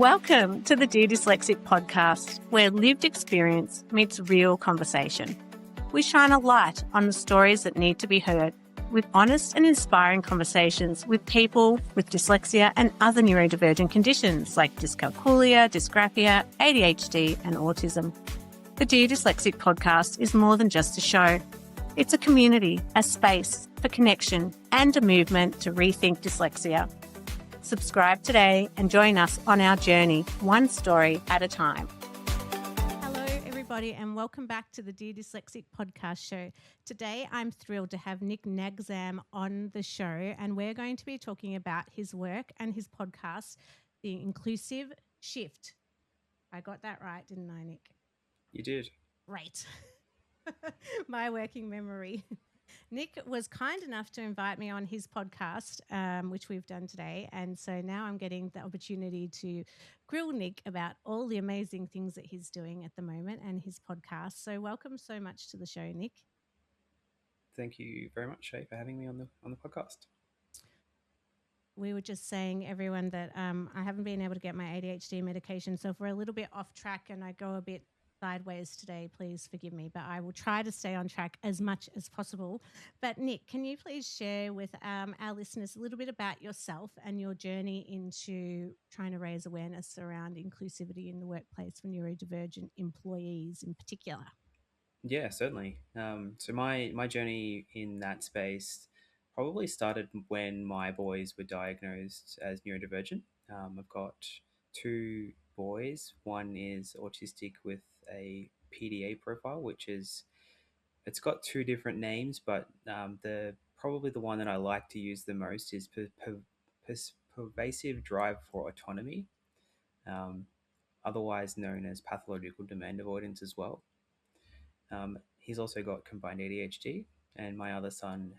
Welcome to the Dyslexic podcast, where lived experience meets real conversation. We shine a light on the stories that need to be heard, with honest and inspiring conversations with people with dyslexia and other neurodivergent conditions like dyscalculia, dysgraphia, ADHD, and autism. The Dyslexic podcast is more than just a show. It's a community, a space for connection, and a movement to rethink dyslexia. Subscribe today and join us on our journey, one story at a time. Hello, everybody, and welcome back to the Dear Dyslexic podcast show. Today, I'm thrilled to have Nick Nagzam on the show, and we're going to be talking about his work and his podcast, The Inclusive Shift. I got that right, didn't I, Nick? You did. Great. My working memory. Nick was kind enough to invite me on his podcast, which we've done today. And so now I'm getting the opportunity to grill Nick about all the amazing things that he's doing at the moment and his podcast. So welcome so much to the show, Nick. Thank you very much, Shae, for having me on the podcast. We were just saying, everyone, that I haven't been able to get my ADHD medication. So if we're a little bit off track and I go a bit sideways today, please forgive me, but I will try to stay on track as much as possible. But Nick, can you please share with our listeners a little bit about yourself and your journey into trying to raise awareness around inclusivity in the workplace for neurodivergent employees in particular? Yeah, certainly. So my journey in that space probably started when my boys were diagnosed as neurodivergent. I've got two boys. One is autistic with a PDA profile, it's got two different names, but the probably the one that I like to use the most is pervasive drive for autonomy, um, otherwise known as pathological demand avoidance as well. He's also got combined ADHD, and my other son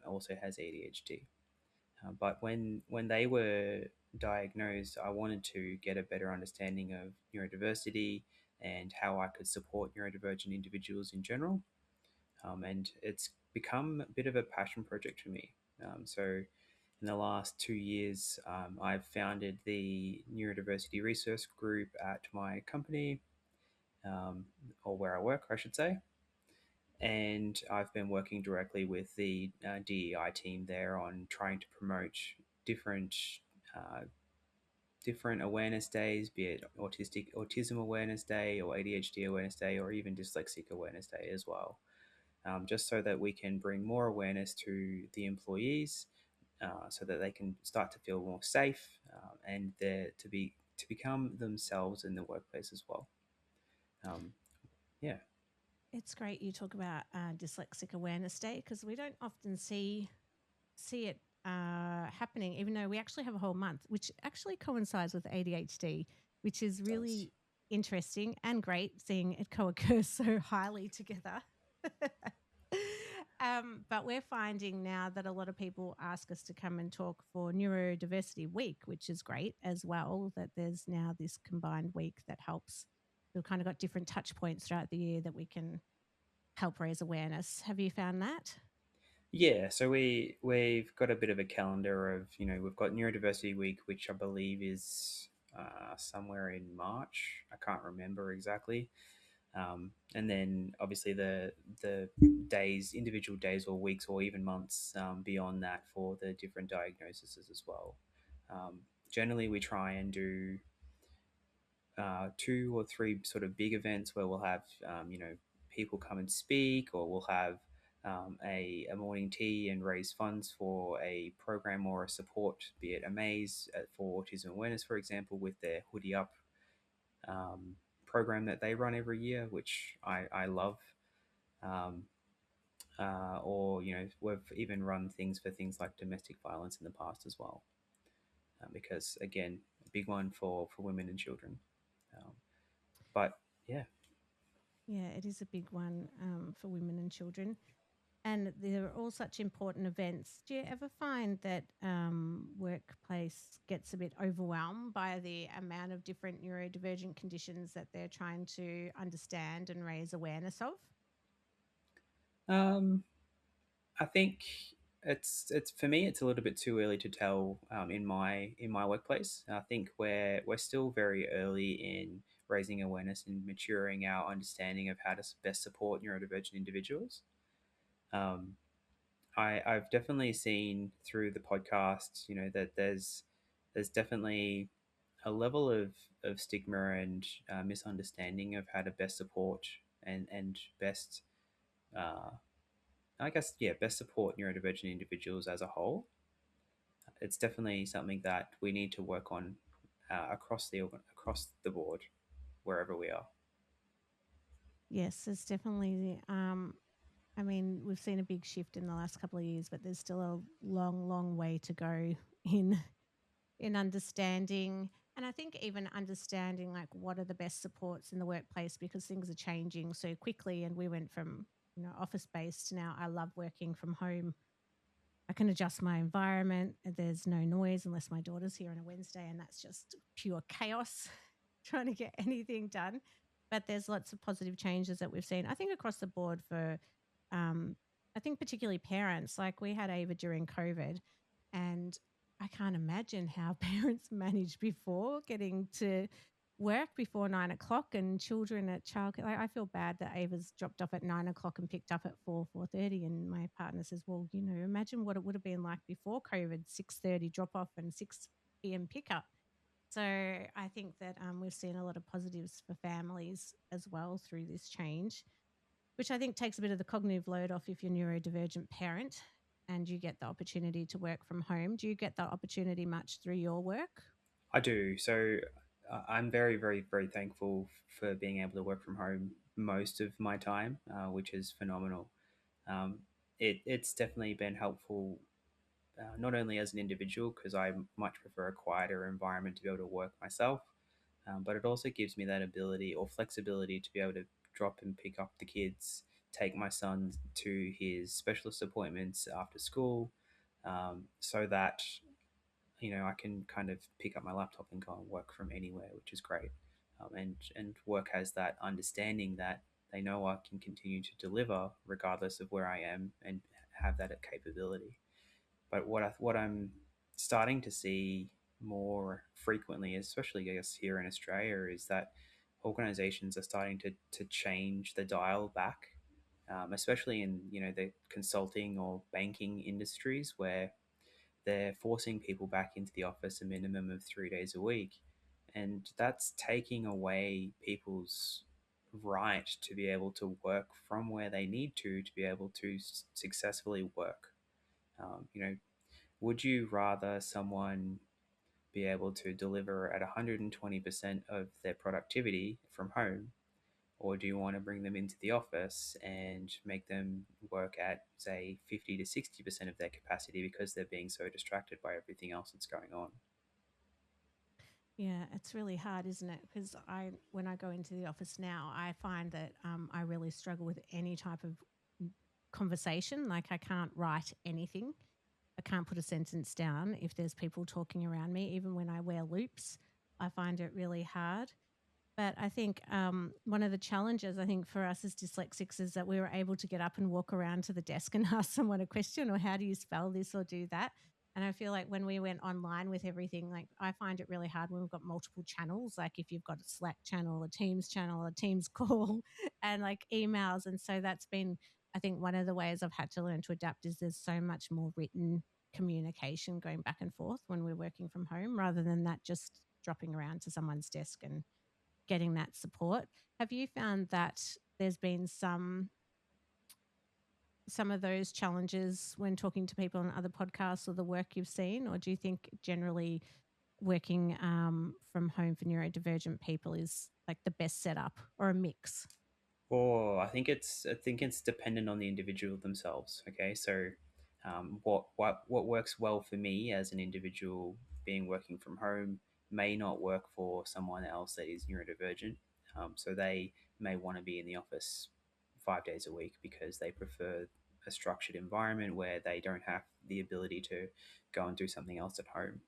also has ADHD. But when they were diagnosed, I wanted to get a better understanding of neurodiversity and how I could support neurodivergent individuals in general. And it's become a bit of a passion project for me. So in the last 2 years, I've founded the Neurodiversity Research Group at my company, or where I work, I should say. And I've been working directly with the DEI team there on trying to promote different uh, different awareness days, be it autism awareness day, or ADHD awareness day, or even dyslexic awareness day as well. Just so that we can bring more awareness to the employees, so that they can start to feel more safe, and to become themselves in the workplace as well. Yeah. It's great you talk about Dyslexic Awareness Day, because we don't often see it happening, even though we actually have a whole month, which actually coincides with ADHD, which is really interesting and great seeing it co-occur so highly together. But we're finding now that a lot of people ask us to come and talk for Neurodiversity Week, which is great as well, that there's now this combined week that helps. We've kind of got different touch points throughout the year that we can help raise awareness. Have you found that? Yeah, so we've got a bit of a calendar of, we've got Neurodiversity Week, which I believe is somewhere in March. I can't remember exactly. And then obviously the days, individual days or weeks or even months beyond that for the different diagnoses as well. Generally, we try and do 2 or 3 sort of big events where we'll have people come and speak, or we'll have a morning tea and raise funds for a program or a support, be it a maze for autism awareness, for example, with their Hoodie Up program that they run every year, which I love. Or we've even run things for things like domestic violence in the past as well, because again, a big one for women and children. But yeah. Yeah, it is a big one for women and children. And they're all such important events. Do you ever find that workplace gets a bit overwhelmed by the amount of different neurodivergent conditions that they're trying to understand and raise awareness of? I think It's for me. It's a little bit too early to tell in my workplace. I think we're still very early in raising awareness and maturing our understanding of how to best support neurodivergent individuals. Um, I've definitely seen through the podcast, that there's definitely a level of stigma and misunderstanding of how to best support and best I guess, yeah, best support neurodivergent individuals as a whole. It's definitely something that we need to work on across the board wherever we are. Yes, it's definitely. I mean, we've seen a big shift in the last couple of years, but there's still a long, long way to go in understanding. And I think even understanding like what are the best supports in the workplace, because things are changing so quickly. And we went from office based to now I love working from home. I can adjust my environment. There's no noise unless my daughter's here on a Wednesday, and that's just pure chaos trying to get anything done. But there's lots of positive changes that we've seen, I think, across the board for, um, I think, particularly parents. Like we had Ava during COVID, and I can't imagine how parents managed before getting to work before 9 o'clock and children at childcare. Like, I feel bad that Ava's dropped off at 9 o'clock and picked up at 4:30. And my partner says, "Well, imagine what it would have been like before COVID: 6:30 drop off and 6 p.m. pickup." So I think that we've seen a lot of positives for families as well through this change, which I think takes a bit of the cognitive load off if you're a neurodivergent parent and you get the opportunity to work from home. Do you get that opportunity much through your work? I do. So I'm very, very, very thankful for being able to work from home most of my time, which is phenomenal. Um, it's definitely been helpful, not only as an individual, because I much prefer a quieter environment to be able to work myself, but it also gives me that ability or flexibility to be able to drop and pick up the kids, take my son to his specialist appointments after school, so that I can kind of pick up my laptop and go and work from anywhere, which is great. And work has that understanding that they know I can continue to deliver regardless of where I am and have that capability. But what I'm starting to see more frequently, especially I guess here in Australia, is that organizations are starting to change the dial back, especially in the consulting or banking industries where they're forcing people back into the office a minimum of 3 days a week. And that's taking away people's right to be able to work from where they need to be able to successfully work. You know, would you rather someone be able to deliver at 120% of their productivity from home, or do you want to bring them into the office and make them work at, say, 50 to 60% of their capacity because they're being so distracted by everything else that's going on? Yeah, it's really hard, isn't it? Because when I go into the office now, I find that I really struggle with any type of conversation. Like I can't write anything. I can't put a sentence down if there's people talking around me. Even when I wear loops, I find it really hard. But I think one of the challenges, I think, for us as dyslexics is that we were able to get up and walk around to the desk and ask someone a question or how do you spell this or do that. And I feel like when we went online with everything, like I find it really hard when we've got multiple channels, like if you've got a Slack channel, a Teams call, and like emails. And so that's been, I think, one of the ways I've had to learn to adapt is there's so much more written communication going back and forth when we're working from home rather than that just dropping around to someone's desk and getting that support. Have you found that there's been some of those challenges when talking to people on other podcasts or the work you've seen, or do you think generally working from home for neurodivergent people is like the best setup or a mix? Or I think it's dependent on the individual themselves. Okay, so what works well for me as an individual being working from home may not work for someone else that is neurodivergent. So they may want to be in the office 5 days a week because they prefer a structured environment where they don't have the ability to go and do something else at home,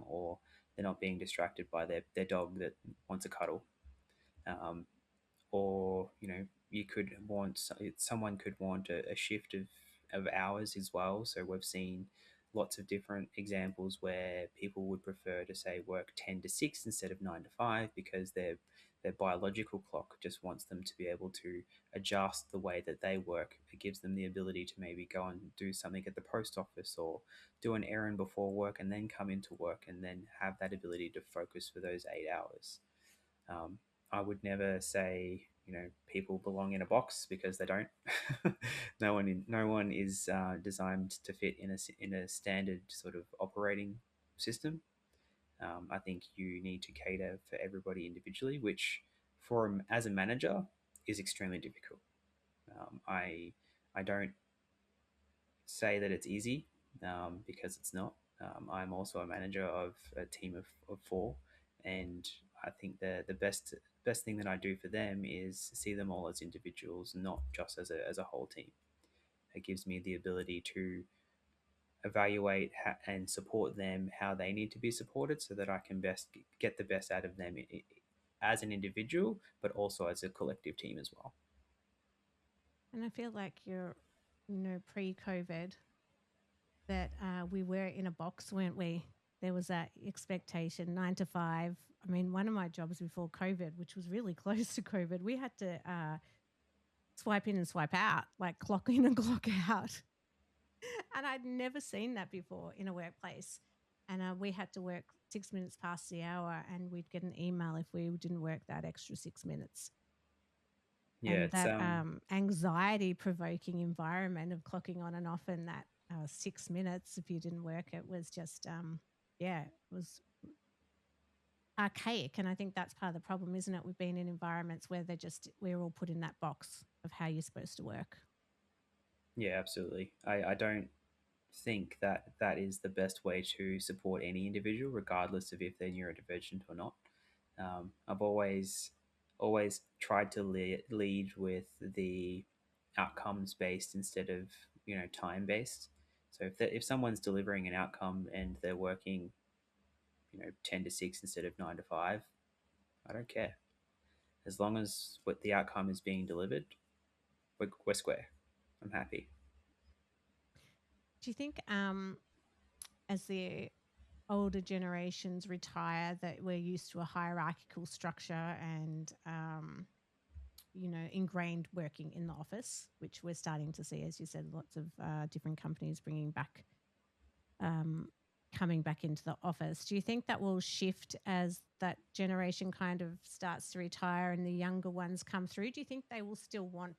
or they're not being distracted by their dog that wants a cuddle. Um, or you could want someone could want a shift of of hours as well. So we've seen lots of different examples where people would prefer to say work 10 to 6 instead of 9 to 5 because their biological clock just wants them to be able to adjust the way that they work. It gives them the ability to maybe go and do something at the post office or do an errand before work and then come into work and then have that ability to focus for those 8 hours. Um, I would never say, people belong in a box because they don't. No one is designed to fit in a standard sort of operating system. I think you need to cater for everybody individually, which as a manager is extremely difficult. I don't say that it's easy because it's not. I'm also a manager of a team of four, and I think the best thing that I do for them is see them all as individuals, not just as a whole team. It gives me the ability to evaluate and support them how they need to be supported so that I can best get the best out of them as an individual, but also as a collective team as well. And I feel like pre-COVID, that we were in a box, weren't we? There was that expectation, 9 to 5. I mean, one of my jobs before COVID, which was really close to COVID, we had to swipe in and swipe out, like clock in and clock out. And I'd never seen that before in a workplace. And we had to work 6 minutes past the hour, and we'd get an email if we didn't work that extra 6 minutes. Yeah, and it's that anxiety-provoking environment of clocking on and off in that 6 minutes if you didn't work, it was just, it was archaic. And I think that's part of the problem, isn't it? We've been in environments where we're all put in that box of how you're supposed to work. Yeah, absolutely. I don't think that is the best way to support any individual, regardless of if they're neurodivergent or not. I've always tried to lead with the outcomes based instead of time based. So if someone's delivering an outcome and they're working 10 to 6 instead of 9 to 5, I don't care. As long as what the outcome is being delivered, we're square. I'm happy. Do you think as the older generations retire that we're used to a hierarchical structure and ingrained working in the office, which we're starting to see, as you said, lots of different companies bringing back coming back into the office. Do you think that will shift as that generation kind of starts to retire and the younger ones come through? Do you think they will still want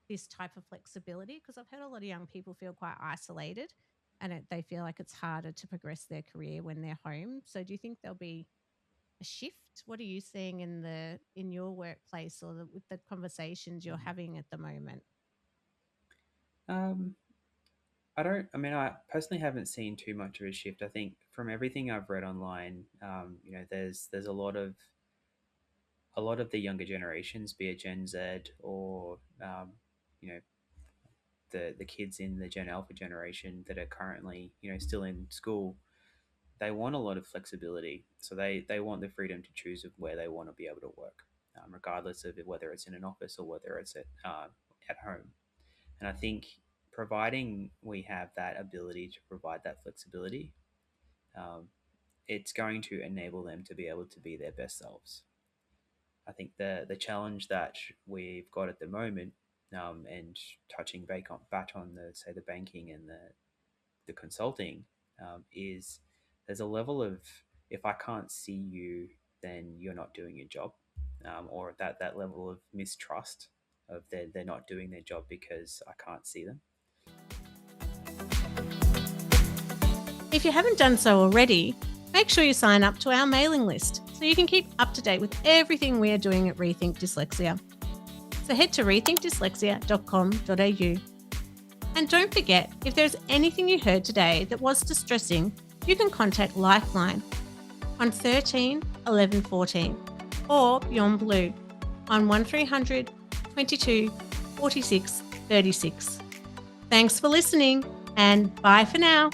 this type of flexibility? Because I've heard a lot of young people feel quite isolated and they feel like it's harder to progress their career when they're home. So do you think there'll be a shift? What are you seeing in your workplace or with the conversations you're having at the moment? I personally haven't seen too much of a shift. I think from everything I've read online, there's a lot of the younger generations, be it Gen Z or the kids in the Gen Alpha generation that are currently still in school. They want a lot of flexibility, so they want the freedom to choose of where they want to be able to work, regardless of whether it's in an office or whether it's at home. And I think providing we have that ability to provide that flexibility, it's going to enable them to be able to be their best selves. I think the challenge that we've got at the moment, and touching back on the banking and the consulting, is there's a level of, if I can't see you, then you're not doing your job, or that level of mistrust of they're not doing their job because I can't see them. If you haven't done so already, make sure you sign up to our mailing list so you can keep up to date with everything we are doing at Rethink Dyslexia. So head to rethinkdyslexia.com.au. And don't forget, if there's anything you heard today that was distressing, you can contact Lifeline on 13 11 14 or Beyond Blue on 1300 22 46 36. Thanks for listening and bye for now.